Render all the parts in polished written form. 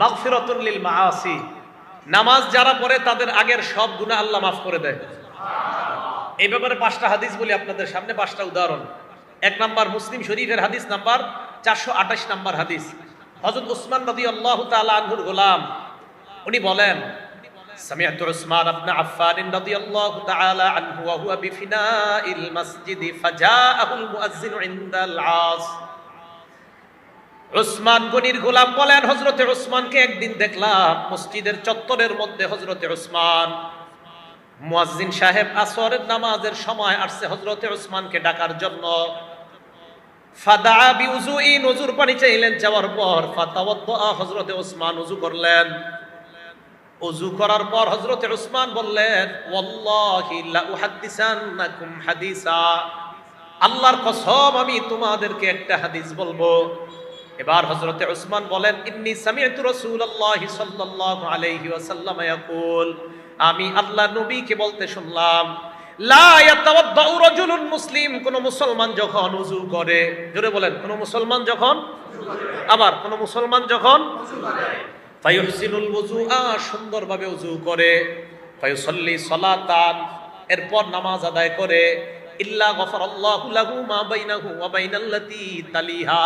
মাগফিরাতুন লিল মাআসি, নামাজ যারা পড়ে তাদের আগের সব গুনাহ আল্লাহ মাফ করে দেয়। এই ব্যাপারে 5টা হাদিস বলি আপনাদের সামনে, 5টা উদাহরণ। 1 নাম্বার মুসলিম শরীফের হাদিস নাম্বার 428 নাম্বার হাদিস। হযরত উসমান রাদিয়াল্লাহু তাআলা আনহুর গোলাম উনি বলেন, সামি'তু উসমান ইবনে আফফান রাদিয়াল্লাহু তাআলা আনহু ওয়া হুয়া বিফিনাইল মাসজিদ ফাজাআহুল মুয়াজ্জিনু ইনদাল আস। উসমান গনির গোলাম বলেন, হযরতে উসমানকে একদিন দেখলাম মসজিদের চত্বরের মধ্যে। হযরতে উসমান, মুয়াজ্জিন সাহেব আসরের নামাজের সময় আসছে হযরতে উসমানকে ডাকার জন্য। ফাদা বিউযুইন, ওযুর পানি চাইলেন। যাওয়ার পর ফাতাওয়াদ্দা, হযরতে উসমান ওযু করলেন। ওযু করার পর হযরতে উসমান বললেন, ওয়াল্লাহি লা উহাদ্দিসান্নাকুম হাদিসা, আল্লাহর কসম আমি তোমাদেরকে একটা হাদিস বলবো। এবার হযরতে উসমান বলেন, ইন্নী সামি'তু রাসূলুল্লাহি সাল্লাল্লাহু আলাইহি ওয়াসাল্লাম ইয়াকুল, আমি আল্লাহর নবীকে বলতে শুনলাম, লা ইয়াতাওয়াদ্দাউ রাজুলুন মুসলিম, কোন মুসলমান যখন ওযু করে, জোরে বলেন, কোন মুসলমান যখন, আবার কোন মুসলমান যখন ফায়ুহসিনুল ওযুআ, সুন্দরভাবে ওযু করে, ফায়ুসাল্লি সালাতান, এরপর নামাজ আদায় করে, ইল্লা গফারাল্লাহু লাহু মা বাইনাহু ওয়া বাইনাল্লাতী তালিহা,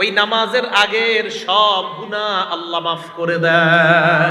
ওই নামাজের আগের সব গুনাহ আল্লাহ মাফ করে দেয়।